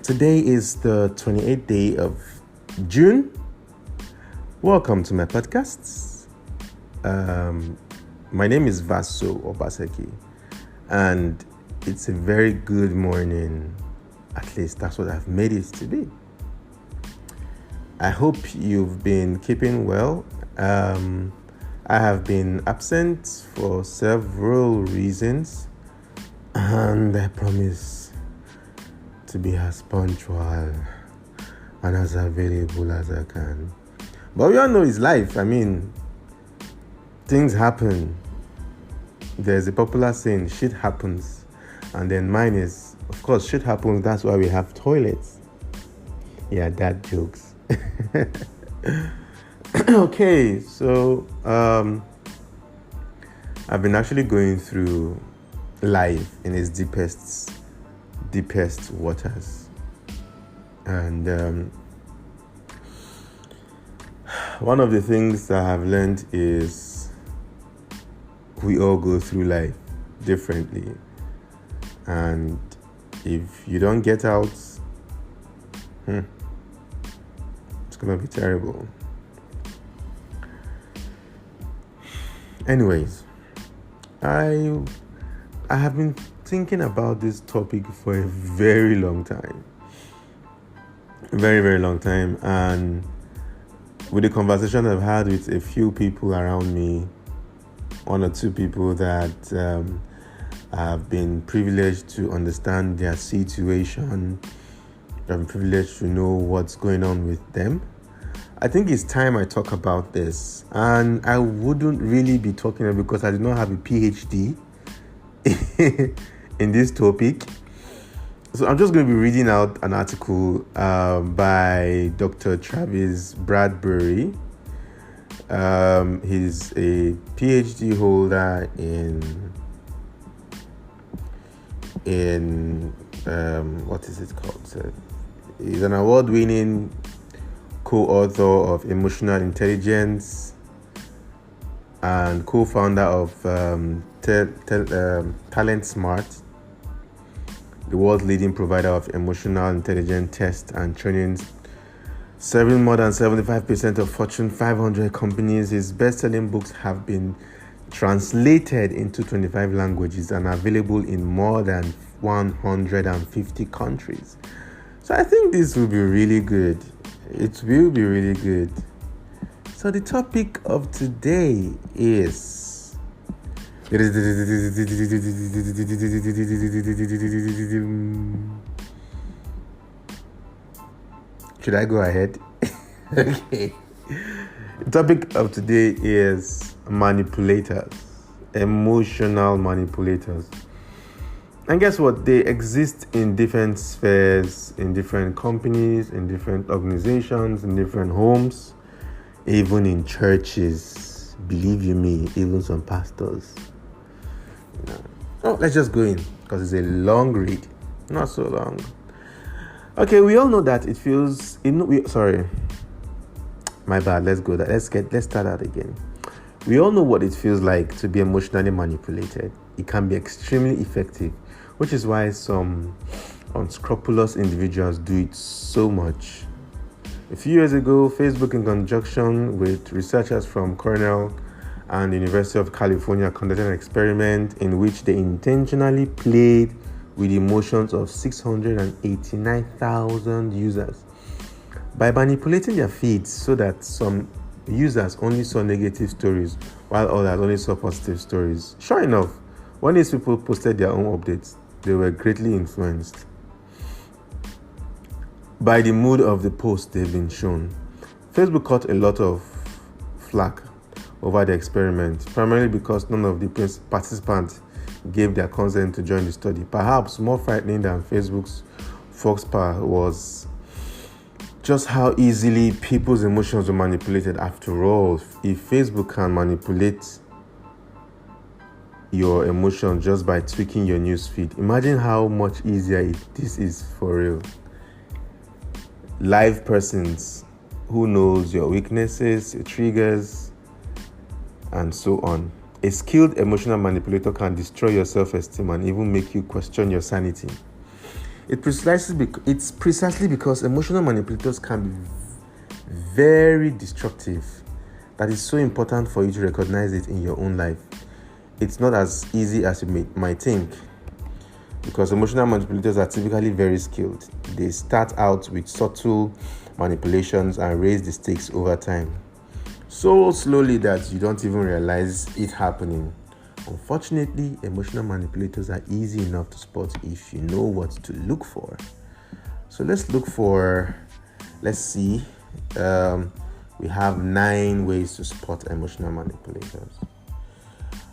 Today is the 28th day of June. Welcome to my podcasts. My name is Vaso Obaseki, and it's a very good morning. At least that's what I've made it to be. I hope you've been keeping well. I have been absent for several reasons, and I promise to be as punctual and as available as I can. But we all know it's life. I mean, things happen. There's a popular saying, shit happens. And then mine is, of course, shit happens. That's why we have toilets. Yeah, dad jokes. Okay, so I've been actually going through life in its deepest waters, and one of the things that I've learned is we all go through life differently, and if you don't get out, it's gonna be terrible. Anyways, I have been thinking about this topic for a very long time. Very long time. And with the conversation I've had with a few people around me, one or two people that have been privileged to understand their situation, I'm privileged to know what's going on with them. I think it's time I talk about this. And I wouldn't really be talking about it because I did not have a PhD in this topic. So I'm just going to be reading out an article by Dr. Travis Bradbury. He's a PhD holder in what is it called? So he's an award-winning co-author of Emotional Intelligence and co-founder of Talent Smart, the world's leading provider of emotional intelligence tests and trainings, serving more than 75% of Fortune 500 companies. His best-selling books have been translated into 25 languages and are available in more than 150 countries. So I think this will be really good. It will be really good. So the topic of today is... Should I go ahead? Okay. The topic of today is manipulators, emotional manipulators. And guess what? They exist in different spheres, in different companies, in different organizations, in different homes, even in churches. Believe you me, even some pastors. Oh, let's just go in because it's a long read. Not so long. Okay, we all know that it feels... sorry. My bad. Let's go. Let's start out again. We all know what it feels like to be emotionally manipulated. It can be extremely effective, which is why some unscrupulous individuals do it so much. A few years ago, Facebook, in conjunction with researchers from Cornell and the University of California, conducted an experiment in which they intentionally played with the emotions of 689,000 users by manipulating their feeds so that some users only saw negative stories while others only saw positive stories. Sure enough, when these people posted their own updates, they were greatly influenced by the mood of the post they've been shown. Facebook caught a lot of flack over the experiment, primarily because none of the participants gave their consent to join the study. Perhaps more frightening than Facebook's Fox power was just how easily people's emotions were manipulated. After all, if Facebook can manipulate your emotions just by tweaking your news feed, imagine how much easier this is for real. Live persons who knows your weaknesses, your triggers, and so on. A skilled emotional manipulator can destroy your self-esteem and even make you question your sanity. It's precisely because emotional manipulators can be very destructive that is so important for you to recognize it in your own life. It's not as easy as you might think, because emotional manipulators are typically very skilled. They start out with subtle manipulations and raise the stakes over time, so slowly that you don't even realize it happening. Unfortunately, emotional manipulators are easy enough to spot if you know what to look for. So let's see. We have 9 ways to spot emotional manipulators.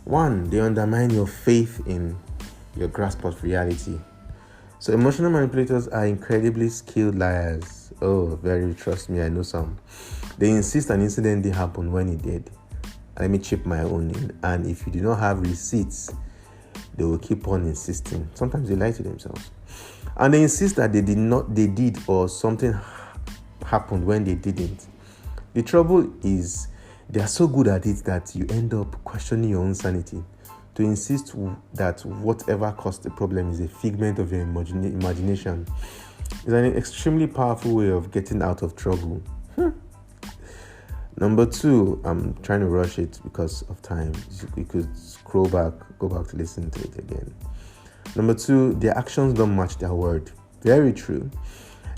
1, they undermine your faith in your grasp of reality. So emotional manipulators are incredibly skilled liars. Oh, very, trust me, I know some. They insist an incident didn't happen when it did. Let me chip my own in. And if you do not have receipts, they will keep on insisting. Sometimes they lie to themselves. And they insist that they did, or something happened when they didn't. The trouble is, they are so good at it that you end up questioning your own sanity. To insist that whatever caused the problem is a figment of your imagination is an extremely powerful way of getting out of trouble. Number 2, I'm trying to rush it because of time. You could go back to listen to it again. Number 2, their actions don't match their word. Very true.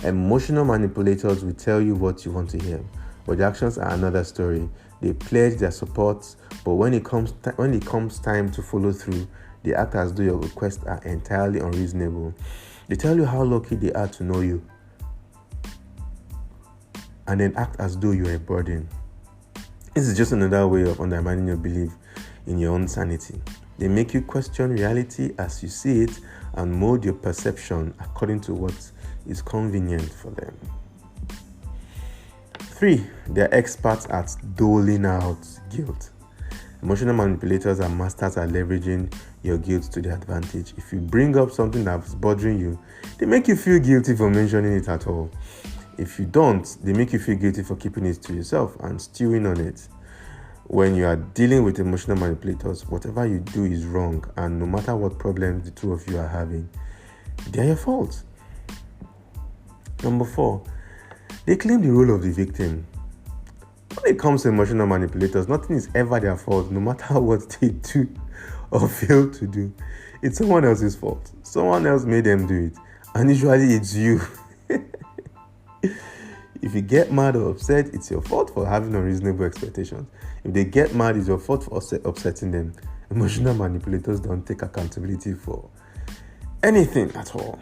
Emotional manipulators will tell you what you want to hear, but the actions are another story. They pledge their support, but when it comes time to follow through, they act as though your requests are entirely unreasonable. They tell you how lucky they are to know you, and then act as though you're a burden. This is just another way of undermining your belief in your own sanity. They make you question reality as you see it and mold your perception according to what is convenient for them. 3, they're experts at doling out guilt. Emotional manipulators are masters at leveraging your guilt to their advantage. If you bring up something that's bothering you, they make you feel guilty for mentioning it at all. If you don't, they make you feel guilty for keeping it to yourself and stewing on it. When you are dealing with emotional manipulators, whatever you do is wrong, and no matter what problems the two of you are having, they're your fault. Number 4, they claim the role of the victim. When it comes to emotional manipulators, nothing is ever their fault, no matter what they do or fail to do. It's someone else's fault. Someone else made them do it, and usually it's you. If you get mad or upset, it's your fault for having unreasonable expectations. If they get mad, it's your fault for upsetting them. Emotional manipulators don't take accountability for anything at all.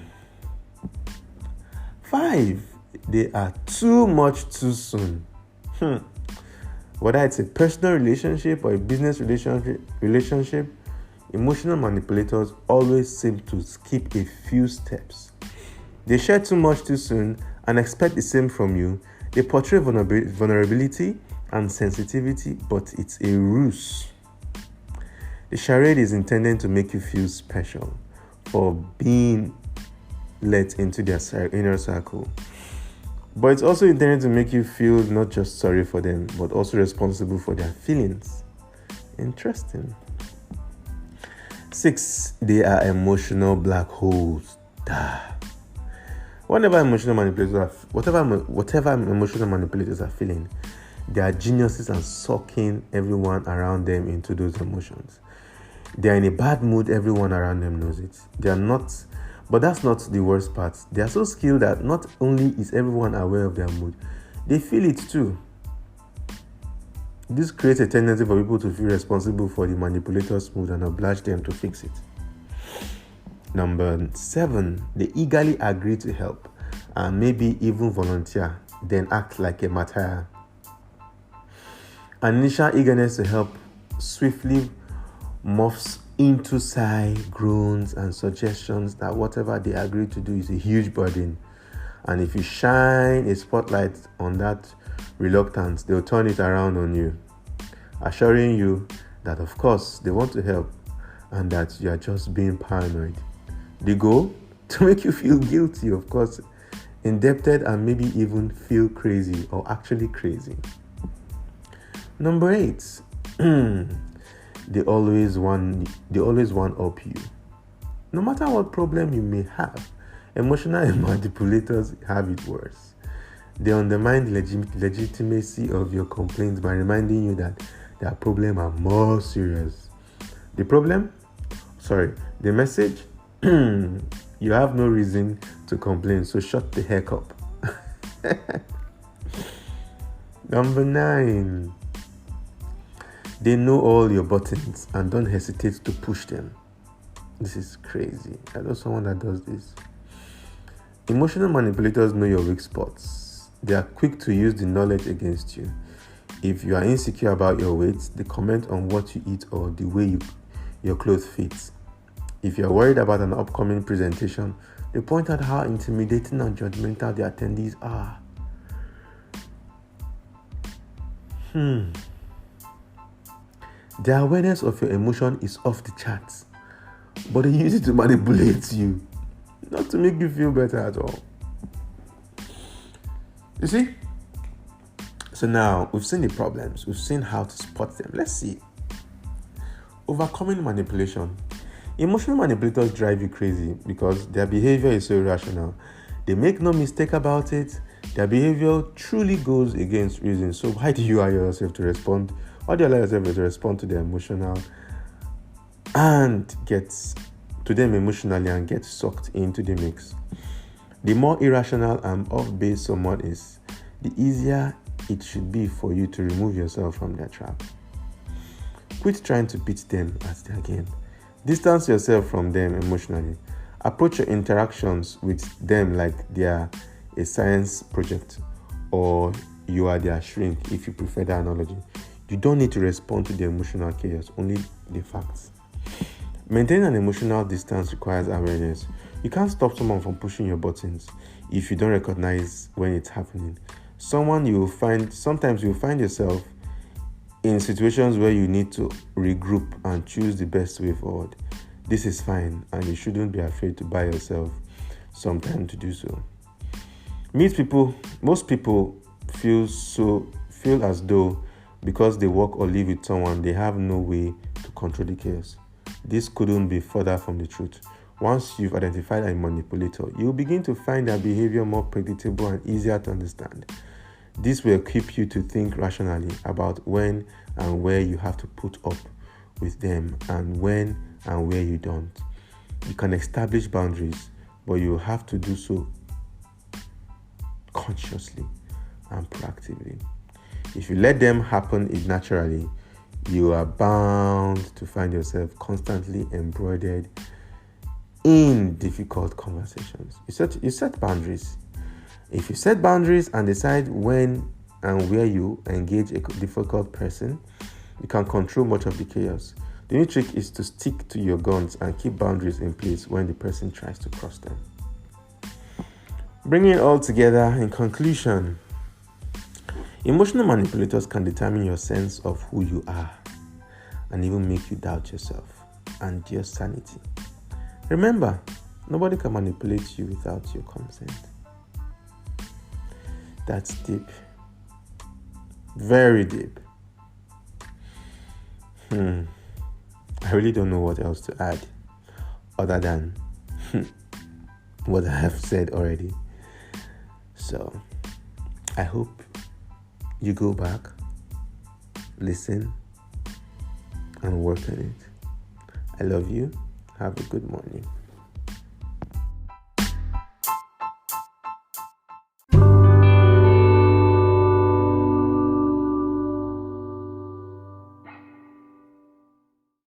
5, they are too much too soon. Whether it's a personal relationship or a business relationship, emotional manipulators always seem to skip a few steps. They share too much too soon and expect the same from you. They portray vulnerability and sensitivity, but it's a ruse. The charade is intended to make you feel special for being let into their inner circle. But it's also intended to make you feel not just sorry for them, but also responsible for their feelings. Interesting. 6, they are emotional black holes. Whatever emotional manipulators are feeling, they are geniuses and sucking everyone around them into those emotions. They are in a bad mood, everyone around them knows it. They are not, but that's not the worst part. They are so skilled that not only is everyone aware of their mood, they feel it too. This creates a tendency for people to feel responsible for the manipulator's mood and oblige them to fix it. Number 7, they eagerly agree to help and maybe even volunteer, then act like a martyr. An initial eagerness to help swiftly morphs into sigh, groans, and suggestions that whatever they agree to do is a huge burden. And if you shine a spotlight on that reluctance, they'll turn it around on you, assuring you that of course they want to help and that you are just being paranoid. The goal? To make you feel guilty, of course, indebted, and maybe even feel crazy or actually crazy. Number 8, they always one up you. No matter what problem you may have, Emotional manipulators have it worse. They undermine the legitimacy of your complaints by reminding you that their problems are more serious. The problem? Sorry, the message? You have no reason to complain, so shut the heck up. Number 9. They know all your buttons and don't hesitate to push them. This is crazy. I know someone that does this. Emotional manipulators know your weak spots. They are quick to use the knowledge against you. If you are insecure about your weight, they comment on what you eat or the way your clothes fit. If you are worried about an upcoming presentation, they point out how intimidating and judgmental the attendees are. Their awareness of your emotion is off the charts, but they use it to manipulate you, not to make you feel better at all. You see? So now we've seen the problems, we've seen how to spot them. Let's see. Overcoming manipulation. Emotional manipulators drive you crazy because their behavior is so irrational. They make no mistake about it. Their behavior truly goes against reason. So why do you allow yourself to respond? Why do you allow yourself to respond to their emotional and get to them emotionally and get sucked into the mix? The more irrational and off-base someone is, the easier it should be for you to remove yourself from their trap. Quit trying to beat them at their game. Distance yourself from them emotionally. Approach your interactions with them like they are a science project or you are their shrink, if you prefer that analogy. You don't need to respond to the emotional chaos, only the facts. Maintaining an emotional distance requires awareness. You can't stop someone from pushing your buttons if you don't recognize when it's happening. Sometimes you'll find yourself in situations where you need to regroup and choose the best way forward. This is fine, and you shouldn't be afraid to buy yourself some time to do so. Most people feel as though because they work or live with someone, they have no way to control the chaos. This couldn't be further from the truth. Once you've identified a manipulator, you'll begin to find their behavior more predictable and easier to understand. This will equip you to think rationally about when and where you have to put up with them and when and where you don't. You can establish boundaries, but you have to do so consciously and proactively. If you let them happen naturally, you are bound to find yourself constantly embroidered in difficult conversations. You set boundaries. If you set boundaries and decide when and where you engage a difficult person, you can control much of the chaos. The new trick is to stick to your guns and keep boundaries in place when the person tries to cross them. Bringing it all together, in conclusion, emotional manipulators can determine your sense of who you are and even make you doubt yourself and your sanity. Remember, nobody can manipulate you without your consent. That's deep. Very deep. I really don't know what else to add other than what I have said already. So, I hope you go back, listen, and work on it. I love you. Have a good morning.